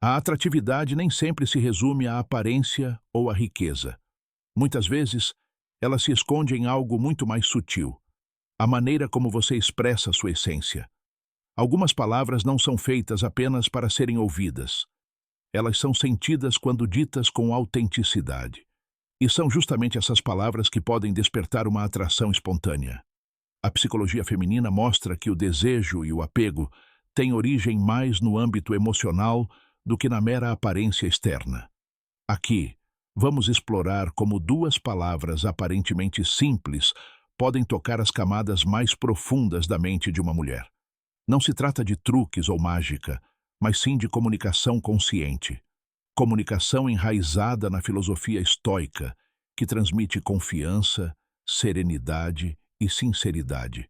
A atratividade nem sempre se resume à aparência ou à riqueza. Muitas vezes, ela se esconde em algo muito mais sutil, a maneira como você expressa sua essência. Algumas palavras não são feitas apenas para serem ouvidas. Elas são sentidas quando ditas com autenticidade. E são justamente essas palavras que podem despertar uma atração espontânea. A psicologia feminina mostra que o desejo e o apego têm origem mais no âmbito emocional do que na mera aparência externa. Aqui, vamos explorar como duas palavras aparentemente simples podem tocar as camadas mais profundas da mente de uma mulher. Não se trata de truques ou mágica, mas sim de comunicação consciente. Comunicação enraizada na filosofia estoica, que transmite confiança, serenidade e sinceridade.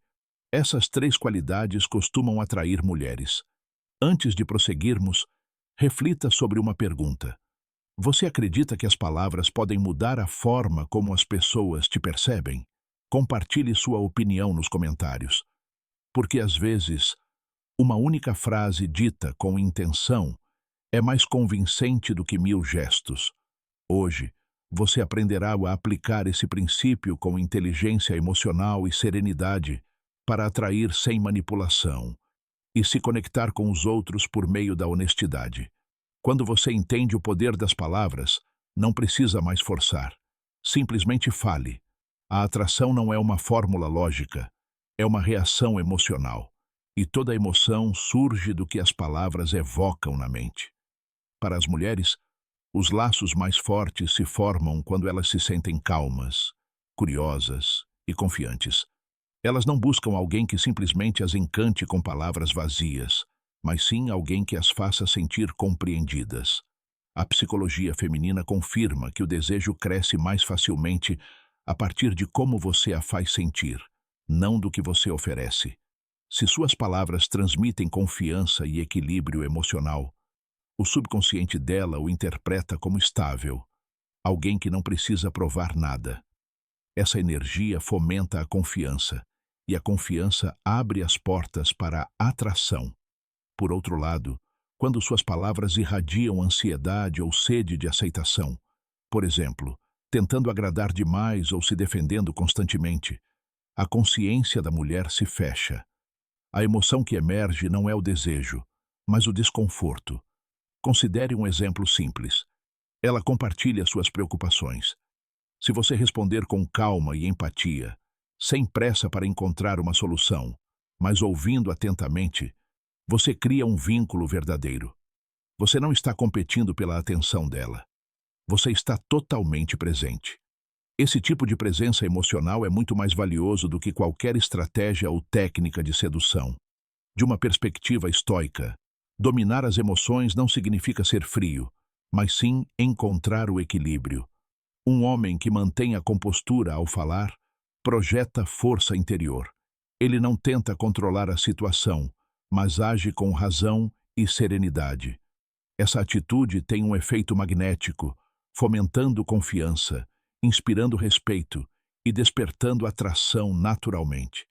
Essas três qualidades costumam atrair mulheres. Antes de prosseguirmos, reflita sobre uma pergunta. Você acredita que as palavras podem mudar a forma como as pessoas te percebem? Compartilhe sua opinião nos comentários. Porque às vezes, uma única frase dita com intenção é mais convincente do que 1000 gestos. Hoje, você aprenderá a aplicar esse princípio com inteligência emocional e serenidade para atrair sem manipulação e se conectar com os outros por meio da honestidade. Quando você entende o poder das palavras, não precisa mais forçar. Simplesmente fale. A atração não é uma fórmula lógica, é uma reação emocional. E toda emoção surge do que as palavras evocam na mente. Para as mulheres, os laços mais fortes se formam quando elas se sentem calmas, curiosas e confiantes. Elas não buscam alguém que simplesmente as encante com palavras vazias, mas sim alguém que as faça sentir compreendidas. A psicologia feminina confirma que o desejo cresce mais facilmente a partir de como você a faz sentir, não do que você oferece. Se suas palavras transmitem confiança e equilíbrio emocional, o subconsciente dela o interpreta como estável, alguém que não precisa provar nada. Essa energia fomenta a confiança, e a confiança abre as portas para a atração. Por outro lado, quando suas palavras irradiam ansiedade ou sede de aceitação, por exemplo, tentando agradar demais ou se defendendo constantemente, a consciência da mulher se fecha. A emoção que emerge não é o desejo, mas o desconforto. Considere um exemplo simples. Ela compartilha suas preocupações. Se você responder com calma e empatia, sem pressa para encontrar uma solução, mas ouvindo atentamente, você cria um vínculo verdadeiro. Você não está competindo pela atenção dela. Você está totalmente presente. Esse tipo de presença emocional é muito mais valioso do que qualquer estratégia ou técnica de sedução. De uma perspectiva estoica, dominar as emoções não significa ser frio, mas sim encontrar o equilíbrio. Um homem que mantém a compostura ao falar projeta força interior. Ele não tenta controlar a situação, mas age com razão e serenidade. Essa atitude tem um efeito magnético, fomentando confiança, inspirando respeito e despertando atração naturalmente.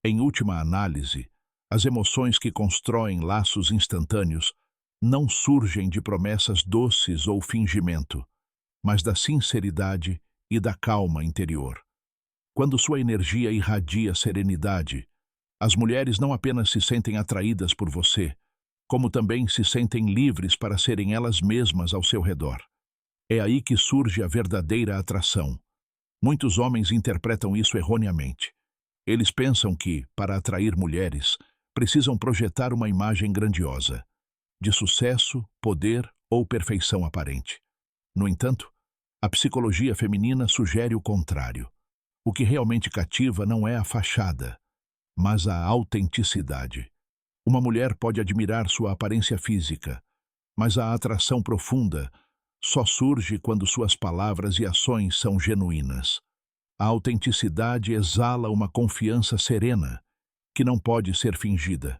Em última análise, as emoções que constroem laços instantâneos não surgem de promessas doces ou fingimento, mas da sinceridade e da calma interior. Quando sua energia irradia serenidade, as mulheres não apenas se sentem atraídas por você, como também se sentem livres para serem elas mesmas ao seu redor. É aí que surge a verdadeira atração. Muitos homens interpretam isso erroneamente. Eles pensam que, para atrair mulheres, precisam projetar uma imagem grandiosa, de sucesso, poder ou perfeição aparente. No entanto, a psicologia feminina sugere o contrário. O que realmente cativa não é a fachada, mas a autenticidade. Uma mulher pode admirar sua aparência física, mas a atração profunda só surge quando suas palavras e ações são genuínas. A autenticidade exala uma confiança serena, que não pode ser fingida.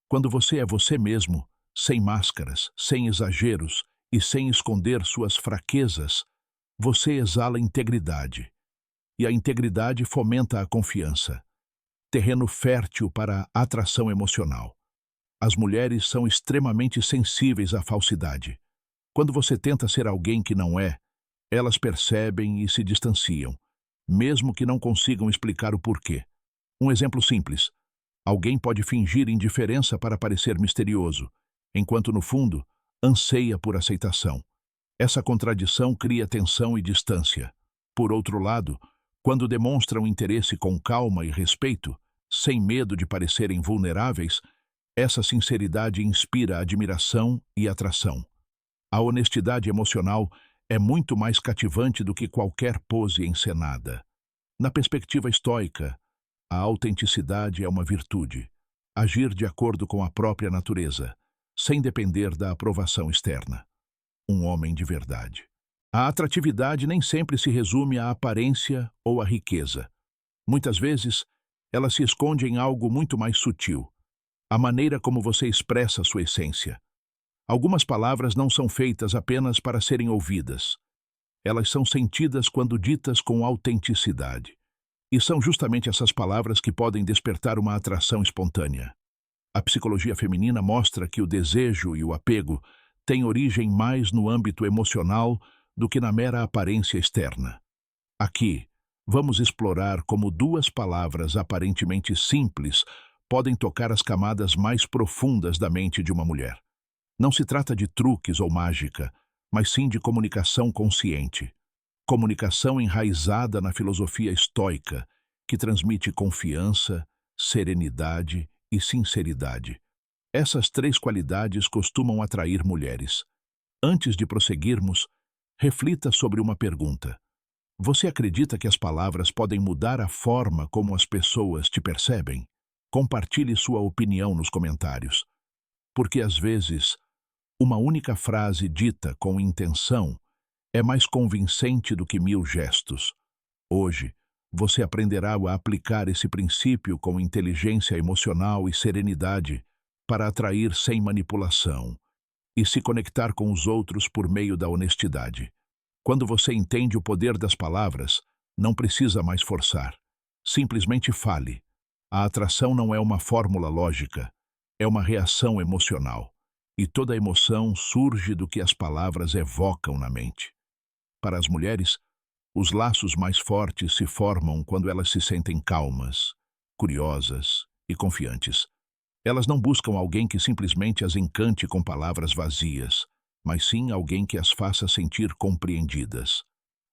Quando você é você mesmo, sem máscaras, sem exageros e sem esconder suas fraquezas, você exala integridade. E a integridade fomenta a confiança, terreno fértil para a atração emocional. As mulheres são extremamente sensíveis à falsidade. Quando você tenta ser alguém que não é, elas percebem e se distanciam, mesmo que não consigam explicar o porquê. Um exemplo simples: alguém pode fingir indiferença para parecer misterioso, enquanto no fundo anseia por aceitação. Essa contradição cria tensão e distância. Por outro lado, quando demonstram interesse com calma e respeito, sem medo de parecerem vulneráveis, essa sinceridade inspira admiração e atração. A honestidade emocional é muito mais cativante do que qualquer pose encenada. Na perspectiva estoica, a autenticidade é uma virtude, agir de acordo com a própria natureza, sem depender da aprovação externa. Um homem de verdade. A atratividade nem sempre se resume à aparência ou à riqueza. Muitas vezes, ela se esconde em algo muito mais sutil: a maneira como você expressa sua essência. Algumas palavras não são feitas apenas para serem ouvidas. Elas são sentidas quando ditas com autenticidade. E são justamente essas palavras que podem despertar uma atração espontânea. A psicologia feminina mostra que o desejo e o apego têm origem mais no âmbito emocional do que na mera aparência externa. Aqui, vamos explorar como duas palavras aparentemente simples podem tocar as camadas mais profundas da mente de uma mulher. Não se trata de truques ou mágica, mas sim de comunicação consciente. Comunicação enraizada na filosofia estoica, que transmite confiança, serenidade e sinceridade. Essas três qualidades costumam atrair mulheres. Antes de prosseguirmos, reflita sobre uma pergunta. Você acredita que as palavras podem mudar a forma como as pessoas te percebem? Compartilhe sua opinião nos comentários. Porque às vezes, uma única frase dita com intenção é mais convincente do que 1000 gestos. Hoje, você aprenderá a aplicar esse princípio com inteligência emocional e serenidade para atrair sem manipulação e se conectar com os outros por meio da honestidade. Quando você entende o poder das palavras, não precisa mais forçar. Simplesmente fale. A atração não é uma fórmula lógica, é uma reação emocional. E toda emoção surge do que as palavras evocam na mente. Para as mulheres, os laços mais fortes se formam quando elas se sentem calmas, curiosas e confiantes. Elas não buscam alguém que simplesmente as encante com palavras vazias, mas sim alguém que as faça sentir compreendidas.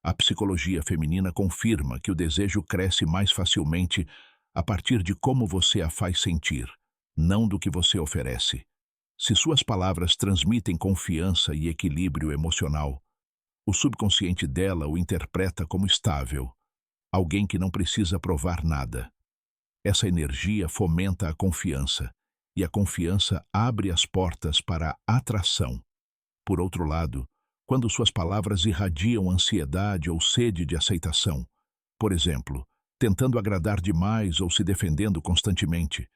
A psicologia feminina confirma que o desejo cresce mais facilmente a partir de como você a faz sentir, não do que você oferece. Se suas palavras transmitem confiança e equilíbrio emocional, o subconsciente dela o interpreta como estável, alguém que não precisa provar nada. Essa energia fomenta a confiança, e a confiança abre as portas para a atração. Por outro lado, quando suas palavras irradiam ansiedade ou sede de aceitação, por exemplo, tentando agradar demais ou se defendendo constantemente,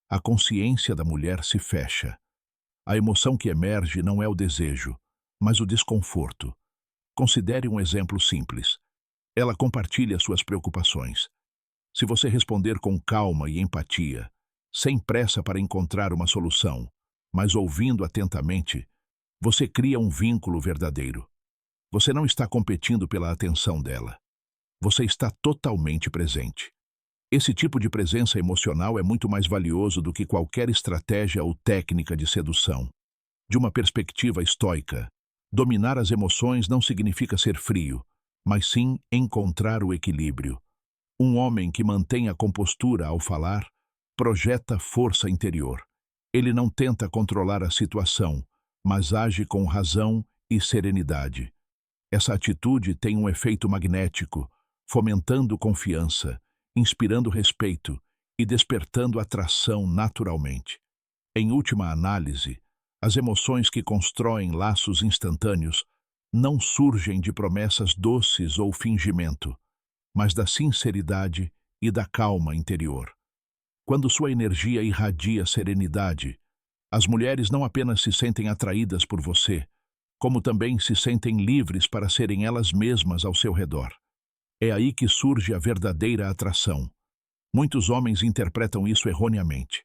a consciência da mulher se fecha. A emoção que emerge não é o desejo, mas o desconforto. Considere um exemplo simples. Ela compartilha suas preocupações. Se você responder com calma e empatia, sem pressa para encontrar uma solução, mas ouvindo atentamente, você cria um vínculo verdadeiro. Você não está competindo pela atenção dela. Você está totalmente presente. Esse tipo de presença emocional é muito mais valioso do que qualquer estratégia ou técnica de sedução. De uma perspectiva estoica, dominar as emoções não significa ser frio, mas sim encontrar o equilíbrio. Um homem que mantém a compostura ao falar projeta força interior. Ele não tenta controlar a situação, mas age com razão e serenidade. Essa atitude tem um efeito magnético, fomentando confiança, inspirando respeito e despertando atração naturalmente. Em última análise, as emoções que constroem laços instantâneos não surgem de promessas doces ou fingimento, mas da sinceridade e da calma interior. Quando sua energia irradia serenidade, as mulheres não apenas se sentem atraídas por você, como também se sentem livres para serem elas mesmas ao seu redor. É aí que surge a verdadeira atração. Muitos homens interpretam isso erroneamente.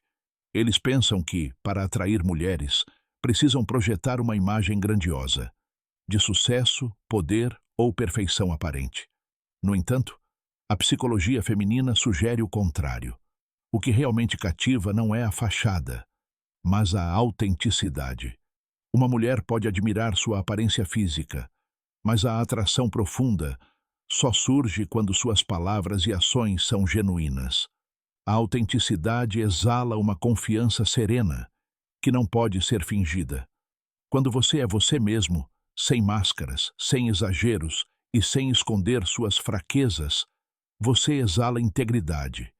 Eles pensam que, para atrair mulheres, precisam projetar uma imagem grandiosa, de sucesso, poder ou perfeição aparente. No entanto, a psicologia feminina sugere o contrário. O que realmente cativa não é a fachada, mas a autenticidade. Uma mulher pode admirar sua aparência física, mas a atração profunda só surge quando suas palavras e ações são genuínas. A autenticidade exala uma confiança serena, que não pode ser fingida. Quando você é você mesmo, sem máscaras, sem exageros e sem esconder suas fraquezas, você exala integridade.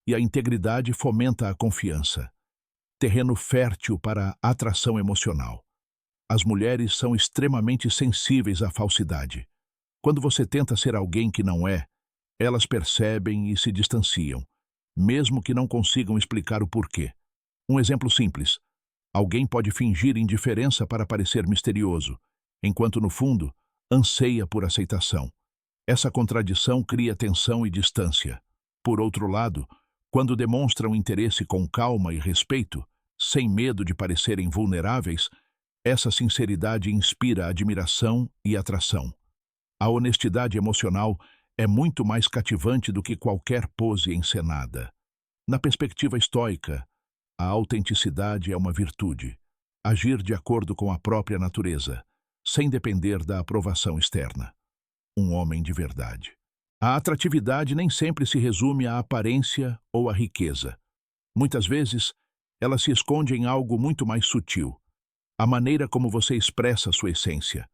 E a integridade fomenta a confiança, terreno fértil para a atração emocional. As mulheres são extremamente sensíveis à falsidade. Quando você tenta ser alguém que não é, elas percebem e se distanciam, mesmo que não consigam explicar o porquê. Um exemplo simples: alguém pode fingir indiferença para parecer misterioso, enquanto no fundo anseia por aceitação. Essa contradição cria tensão e distância. Por outro lado, quando demonstram interesse com calma e respeito, sem medo de parecerem vulneráveis, essa sinceridade inspira admiração e atração. A honestidade emocional é muito mais cativante do que qualquer pose encenada. Na perspectiva estoica, a autenticidade é uma virtude, agir de acordo com a própria natureza, sem depender da aprovação externa. Um homem de verdade. A atratividade nem sempre se resume à aparência ou à riqueza. Muitas vezes, ela se esconde em algo muito mais sutil, a maneira como você expressa sua essência.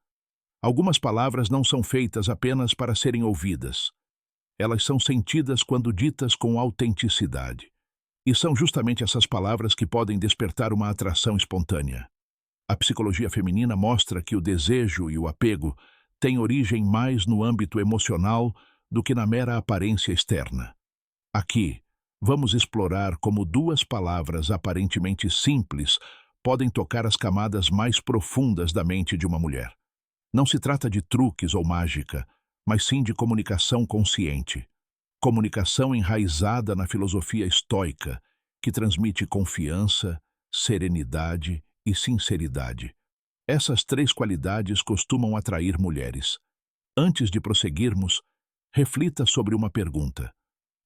Algumas palavras não são feitas apenas para serem ouvidas. Elas são sentidas quando ditas com autenticidade. E são justamente essas palavras que podem despertar uma atração espontânea. A psicologia feminina mostra que o desejo e o apego têm origem mais no âmbito emocional do que na mera aparência externa. Aqui, vamos explorar como duas palavras aparentemente simples podem tocar as camadas mais profundas da mente de uma mulher. Não se trata de truques ou mágica, mas sim de comunicação consciente. Comunicação enraizada na filosofia estoica, que transmite confiança, serenidade e sinceridade. Essas três qualidades costumam atrair mulheres. Antes de prosseguirmos, reflita sobre uma pergunta.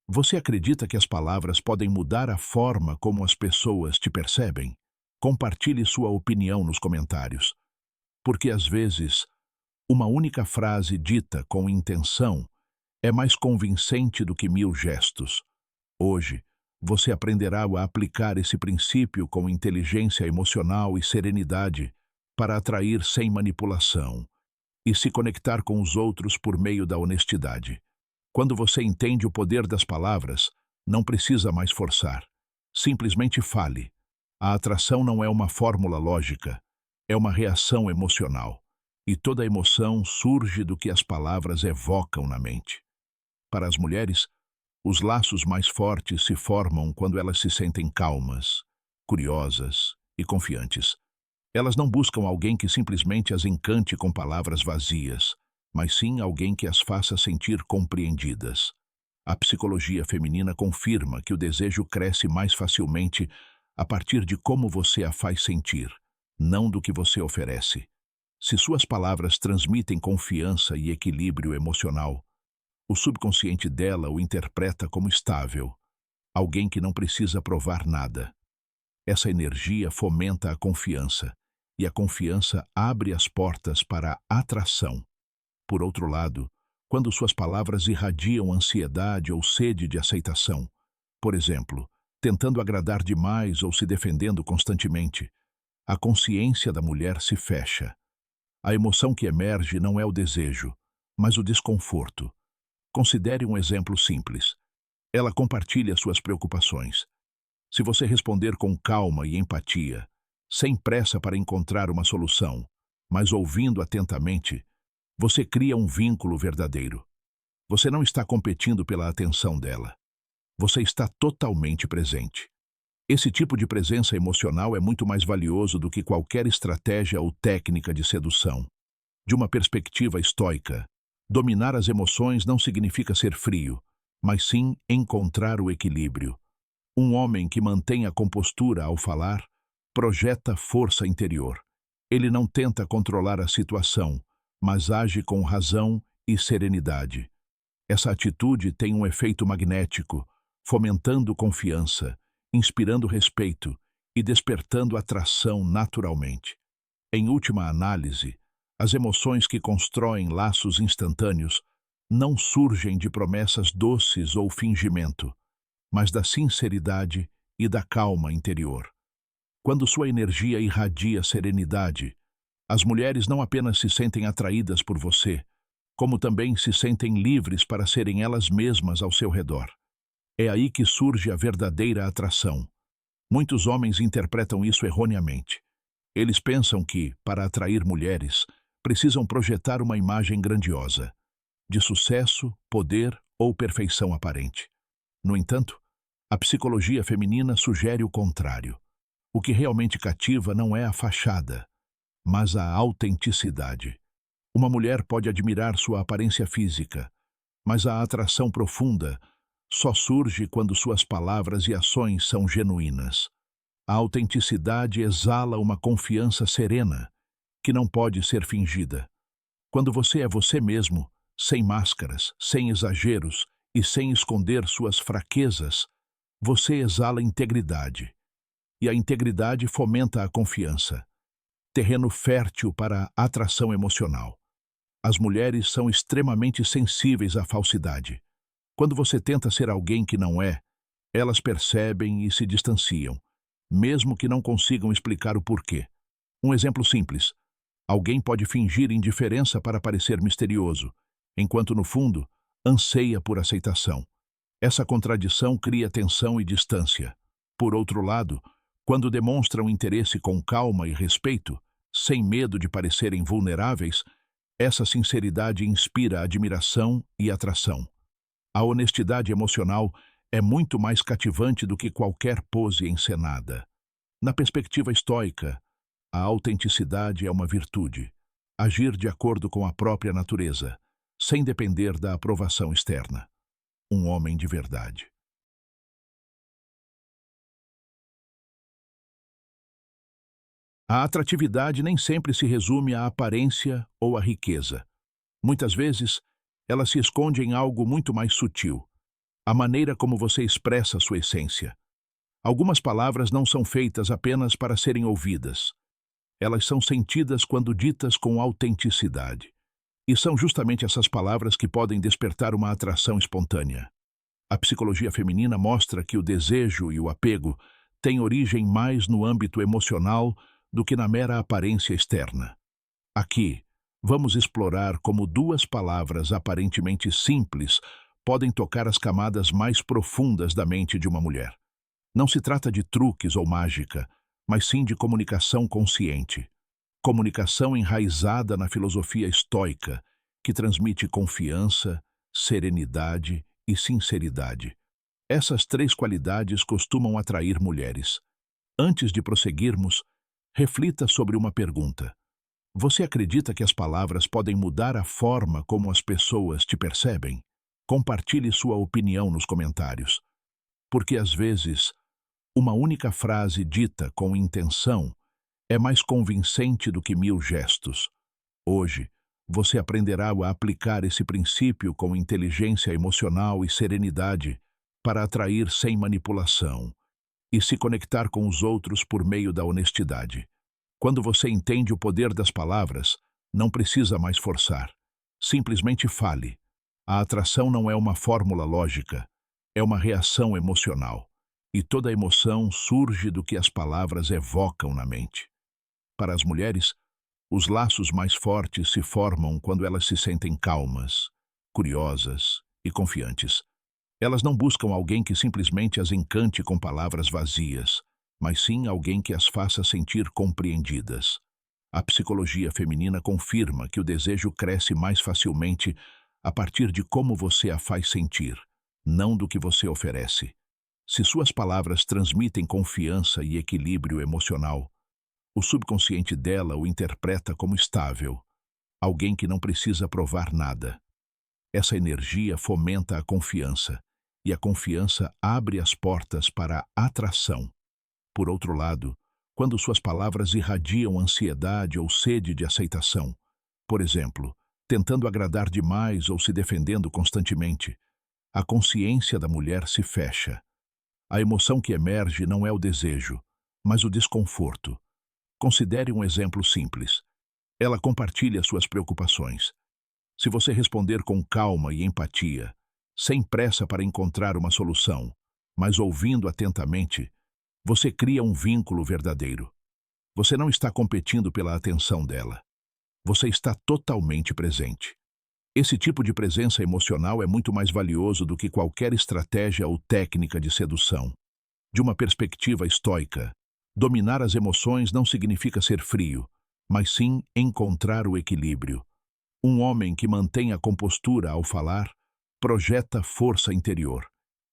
Você acredita que as palavras podem mudar a forma como as pessoas te percebem? Compartilhe sua opinião nos comentários. Porque às vezes, uma única frase dita com intenção é mais convincente do que 1000 gestos. Hoje, você aprenderá a aplicar esse princípio com inteligência emocional e serenidade para atrair sem manipulação e se conectar com os outros por meio da honestidade. Quando você entende o poder das palavras, não precisa mais forçar. Simplesmente fale. A atração não é uma fórmula lógica, é uma reação emocional. E toda emoção surge do que as palavras evocam na mente. Para as mulheres, os laços mais fortes se formam quando elas se sentem calmas, curiosas e confiantes. Elas não buscam alguém que simplesmente as encante com palavras vazias, mas sim alguém que as faça sentir compreendidas. A psicologia feminina confirma que o desejo cresce mais facilmente a partir de como você a faz sentir, não do que você oferece. Se suas palavras transmitem confiança e equilíbrio emocional, o subconsciente dela o interpreta como estável, alguém que não precisa provar nada. Essa energia fomenta a confiança, e a confiança abre as portas para a atração. Por outro lado, quando suas palavras irradiam ansiedade ou sede de aceitação, por exemplo, tentando agradar demais ou se defendendo constantemente, a consciência da mulher se fecha. A emoção que emerge não é o desejo, mas o desconforto. Considere um exemplo simples. Ela compartilha suas preocupações. Se você responder com calma e empatia, sem pressa para encontrar uma solução, mas ouvindo atentamente, você cria um vínculo verdadeiro. Você não está competindo pela atenção dela. Você está totalmente presente. Esse tipo de presença emocional é muito mais valioso do que qualquer estratégia ou técnica de sedução. De uma perspectiva estoica, dominar as emoções não significa ser frio, mas sim encontrar o equilíbrio. Um homem que mantém a compostura ao falar projeta força interior. Ele não tenta controlar a situação, mas age com razão e serenidade. Essa atitude tem um efeito magnético, fomentando confiança, inspirando respeito e despertando atração naturalmente. Em última análise, as emoções que constroem laços instantâneos não surgem de promessas doces ou fingimento, mas da sinceridade e da calma interior. Quando sua energia irradia serenidade, as mulheres não apenas se sentem atraídas por você, como também se sentem livres para serem elas mesmas ao seu redor. É aí que surge a verdadeira atração. Muitos homens interpretam isso erroneamente. Eles pensam que, para atrair mulheres, precisam projetar uma imagem grandiosa, de sucesso, poder ou perfeição aparente. No entanto, a psicologia feminina sugere o contrário. O que realmente cativa não é a fachada, mas a autenticidade. Uma mulher pode admirar sua aparência física, mas a atração profunda só surge quando suas palavras e ações são genuínas. A autenticidade exala uma confiança serena, que não pode ser fingida. Quando você é você mesmo, sem máscaras, sem exageros e sem esconder suas fraquezas, você exala integridade. E a integridade fomenta a confiança, terreno fértil para a atração emocional. As mulheres são extremamente sensíveis à falsidade. Quando você tenta ser alguém que não é, elas percebem e se distanciam, mesmo que não consigam explicar o porquê. Um exemplo simples: alguém pode fingir indiferença para parecer misterioso, enquanto no fundo anseia por aceitação. Essa contradição cria tensão e distância. Por outro lado, quando demonstram interesse com calma e respeito, sem medo de parecerem vulneráveis, essa sinceridade inspira admiração e atração. A honestidade emocional é muito mais cativante do que qualquer pose encenada. Na perspectiva estoica, a autenticidade é uma virtude. Agir de acordo com a própria natureza, sem depender da aprovação externa. Um homem de verdade. A atratividade nem sempre se resume à aparência ou à riqueza. Muitas vezes, ela se esconde em algo muito mais sutil: a maneira como você expressa sua essência. Algumas palavras não são feitas apenas para serem ouvidas. Elas são sentidas quando ditas com autenticidade. E são justamente essas palavras que podem despertar uma atração espontânea. A psicologia feminina mostra que o desejo e o apego têm origem mais no âmbito emocional do que na mera aparência externa. Aqui, vamos explorar como duas palavras aparentemente simples podem tocar as camadas mais profundas da mente de uma mulher. Não se trata de truques ou mágica, mas sim de comunicação consciente. Comunicação enraizada na filosofia estoica, que transmite confiança, serenidade e sinceridade. Essas três qualidades costumam atrair mulheres. Antes de prosseguirmos, reflita sobre uma pergunta. Você acredita que as palavras podem mudar a forma como as pessoas te percebem? Compartilhe sua opinião nos comentários. Porque às vezes, uma única frase dita com intenção é mais convincente do que 1000 gestos. Hoje, você aprenderá a aplicar esse princípio com inteligência emocional e serenidade para atrair sem manipulação e se conectar com os outros por meio da honestidade. Quando você entende o poder das palavras, não precisa mais forçar. Simplesmente fale. A atração não é uma fórmula lógica, é uma reação emocional. E toda emoção surge do que as palavras evocam na mente. Para as mulheres, os laços mais fortes se formam quando elas se sentem calmas, curiosas e confiantes. Elas não buscam alguém que simplesmente as encante com palavras vazias, mas sim alguém que as faça sentir compreendidas. A psicologia feminina confirma que o desejo cresce mais facilmente a partir de como você a faz sentir, não do que você oferece. Se suas palavras transmitem confiança e equilíbrio emocional, o subconsciente dela o interpreta como estável, alguém que não precisa provar nada. Essa energia fomenta a confiança e a confiança abre as portas para a atração. Por outro lado, quando suas palavras irradiam ansiedade ou sede de aceitação, por exemplo, tentando agradar demais ou se defendendo constantemente, a consciência da mulher se fecha. A emoção que emerge não é o desejo, mas o desconforto. Considere um exemplo simples. Ela compartilha suas preocupações. Se você responder com calma e empatia, sem pressa para encontrar uma solução, mas ouvindo atentamente, você cria um vínculo verdadeiro. Você não está competindo pela atenção dela. Você está totalmente presente. Esse tipo de presença emocional é muito mais valioso do que qualquer estratégia ou técnica de sedução. De uma perspectiva estoica, dominar as emoções não significa ser frio, mas sim encontrar o equilíbrio. Um homem que mantém a compostura ao falar projeta força interior.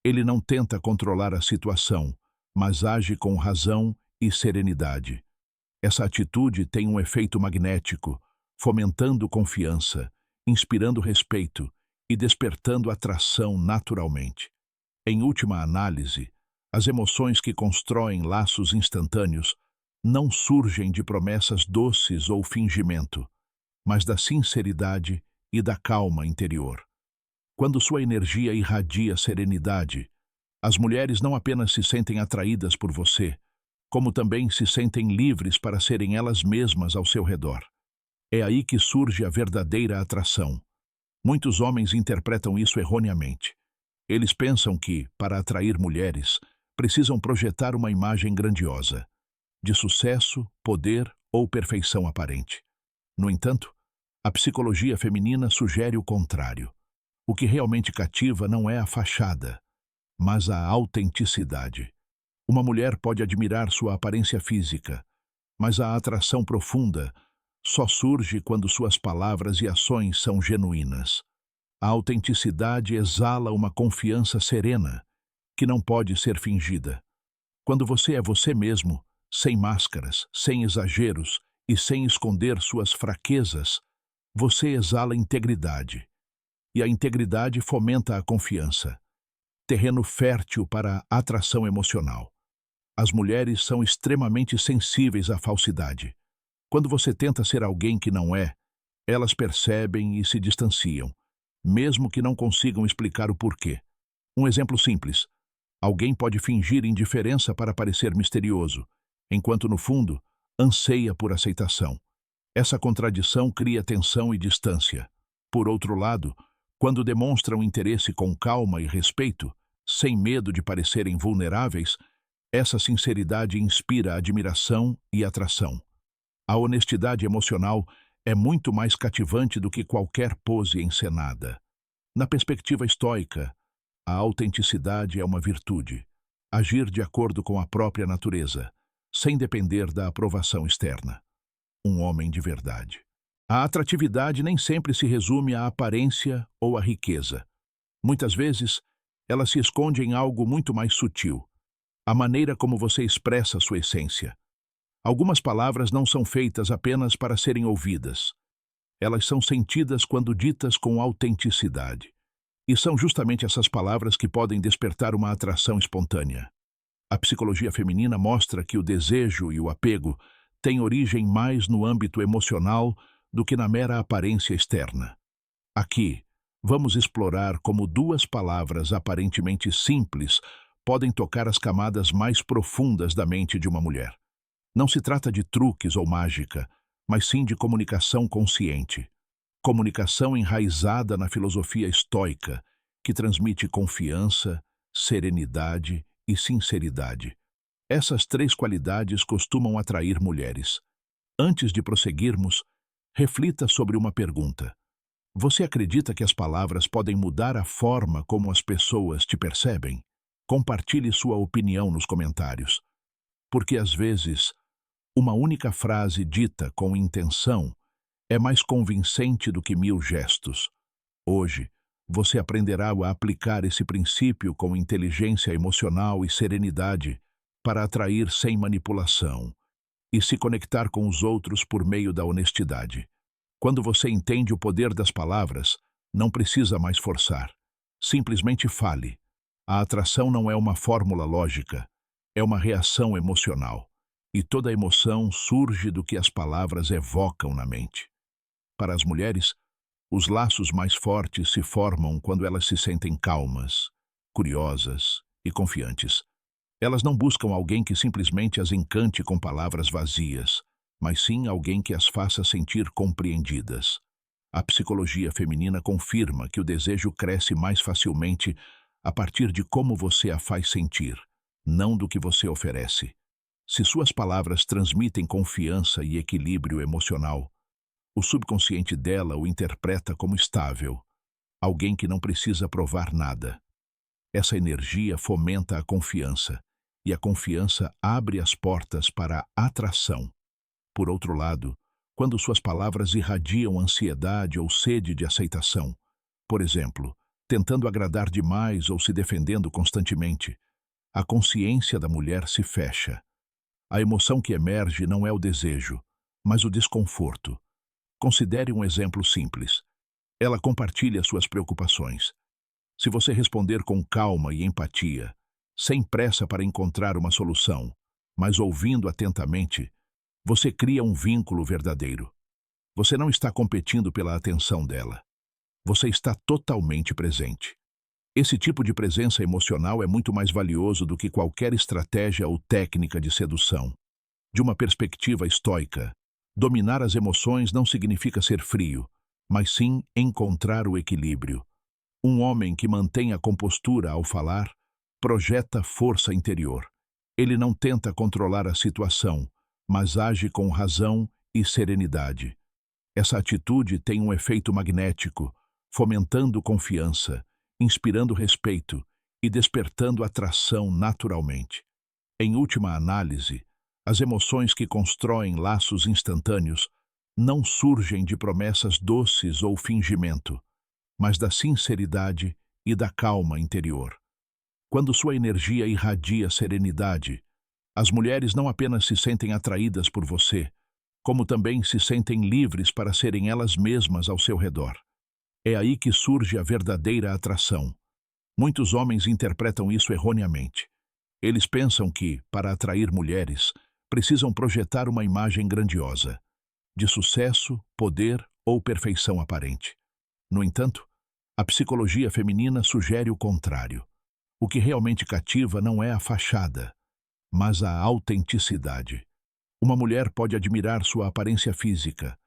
Ele não tenta controlar a situação, mas age com razão e serenidade. Essa atitude tem um efeito magnético, fomentando confiança, inspirando respeito e despertando atração naturalmente. Em última análise, as emoções que constroem laços instantâneos não surgem de promessas doces ou fingimento, mas da sinceridade e da calma interior. Quando sua energia irradia serenidade, as mulheres não apenas se sentem atraídas por você, como também se sentem livres para serem elas mesmas ao seu redor. É aí que surge a verdadeira atração. Muitos homens interpretam isso erroneamente. Eles pensam que, para atrair mulheres, precisam projetar uma imagem grandiosa, de sucesso, poder ou perfeição aparente. No entanto, a psicologia feminina sugere o contrário. O que realmente cativa não é a fachada, mas a autenticidade. Uma mulher pode admirar sua aparência física, mas a atração profunda só surge quando suas palavras e ações são genuínas. A autenticidade exala uma confiança serena, que não pode ser fingida. Quando você é você mesmo, sem máscaras, sem exageros e sem esconder suas fraquezas, você exala integridade. E a integridade fomenta a confiança, terreno fértil para a atração emocional. As mulheres são extremamente sensíveis à falsidade. Quando você tenta ser alguém que não é, elas percebem e se distanciam, mesmo que não consigam explicar o porquê. Um exemplo simples. Alguém pode fingir indiferença para parecer misterioso, enquanto no fundo anseia por aceitação. Essa contradição cria tensão e distância. Por outro lado, quando demonstram interesse com calma e respeito, sem medo de parecerem vulneráveis, essa sinceridade inspira admiração e atração. A honestidade emocional é muito mais cativante do que qualquer pose encenada. Na perspectiva estoica, a autenticidade é uma virtude. Agir de acordo com a própria natureza, sem depender da aprovação externa. Um homem de verdade. A atratividade nem sempre se resume à aparência ou à riqueza. Muitas vezes, ela se esconde em algo muito mais sutil. A maneira como você expressa sua essência. Algumas palavras não são feitas apenas para serem ouvidas. Elas são sentidas quando ditas com autenticidade. E são justamente essas palavras que podem despertar uma atração espontânea. A psicologia feminina mostra que o desejo e o apego têm origem mais no âmbito emocional do que na mera aparência externa. Aqui, vamos explorar como duas palavras aparentemente simples podem tocar as camadas mais profundas da mente de uma mulher. Não se trata de truques ou mágica, mas sim de comunicação consciente. Comunicação enraizada na filosofia estoica, que transmite confiança, serenidade e sinceridade. Essas três qualidades costumam atrair mulheres. Antes de prosseguirmos, reflita sobre uma pergunta. Você acredita que as palavras podem mudar a forma como as pessoas te percebem? Compartilhe sua opinião nos comentários. Porque às vezes, uma única frase dita com intenção é mais convincente do que 1000 gestos. Hoje, você aprenderá a aplicar esse princípio com inteligência emocional e serenidade para atrair sem manipulação e se conectar com os outros por meio da honestidade. Quando você entende o poder das palavras, não precisa mais forçar. Simplesmente fale. A atração não é uma fórmula lógica, é uma reação emocional. E toda emoção surge do que as palavras evocam na mente. Para as mulheres, os laços mais fortes se formam quando elas se sentem calmas, curiosas e confiantes. Elas não buscam alguém que simplesmente as encante com palavras vazias, mas sim alguém que as faça sentir compreendidas. A psicologia feminina confirma que o desejo cresce mais facilmente a partir de como você a faz sentir, não do que você oferece. Se suas palavras transmitem confiança e equilíbrio emocional, o subconsciente dela o interpreta como estável, alguém que não precisa provar nada. Essa energia fomenta a confiança, e a confiança abre as portas para a atração. Por outro lado, quando suas palavras irradiam ansiedade ou sede de aceitação, por exemplo, tentando agradar demais ou se defendendo constantemente, a consciência da mulher se fecha. A emoção que emerge não é o desejo, mas o desconforto. Considere um exemplo simples. Ela compartilha suas preocupações. Se você responder com calma e empatia, sem pressa para encontrar uma solução, mas ouvindo atentamente, você cria um vínculo verdadeiro. Você não está competindo pela atenção dela. Você está totalmente presente. Esse tipo de presença emocional é muito mais valioso do que qualquer estratégia ou técnica de sedução. De uma perspectiva estoica, dominar as emoções não significa ser frio, mas sim encontrar o equilíbrio. Um homem que mantém a compostura ao falar projeta força interior. Ele não tenta controlar a situação, mas age com razão e serenidade. Essa atitude tem um efeito magnético, fomentando confiança, inspirando respeito e despertando atração naturalmente. Em última análise, as emoções que constroem laços instantâneos não surgem de promessas doces ou fingimento, mas da sinceridade e da calma interior. Quando sua energia irradia serenidade, as mulheres não apenas se sentem atraídas por você, como também se sentem livres para serem elas mesmas ao seu redor. É aí que surge a verdadeira atração. Muitos homens interpretam isso erroneamente. Eles pensam que, para atrair mulheres, precisam projetar uma imagem grandiosa, de sucesso, poder ou perfeição aparente. No entanto, a psicologia feminina sugere o contrário. O que realmente cativa não é a fachada, mas a autenticidade. Uma mulher pode admirar sua aparência física,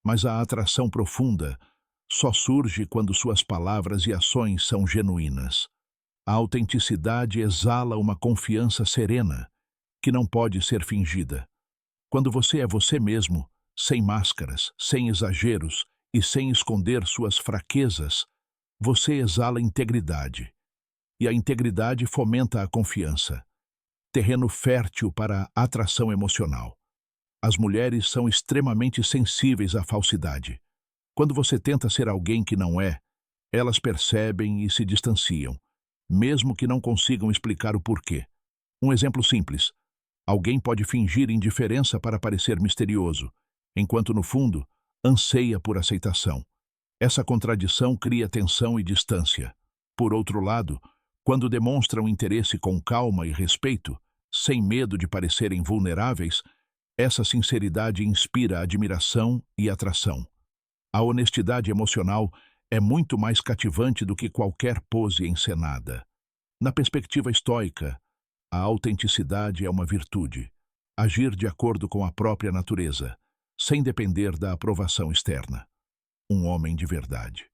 mas a atração profunda só surge quando suas palavras e ações são genuínas. A autenticidade exala uma confiança serena, que não pode ser fingida. Quando você é você mesmo, sem máscaras, sem exageros e sem esconder suas fraquezas, você exala integridade. E a integridade fomenta a confiança, terreno fértil para a atração emocional. As mulheres são extremamente sensíveis à falsidade. Quando você tenta ser alguém que não é, elas percebem e se distanciam, mesmo que não consigam explicar o porquê. Um exemplo simples. Alguém pode fingir indiferença para parecer misterioso, enquanto no fundo anseia por aceitação. Essa contradição cria tensão e distância. Por outro lado, quando demonstram interesse com calma e respeito, sem medo de parecerem vulneráveis, essa sinceridade inspira admiração e atração. A honestidade emocional é muito mais cativante do que qualquer pose encenada. Na perspectiva estoica, a autenticidade é uma virtude. Agir de acordo com a própria natureza, sem depender da aprovação externa. Um homem de verdade.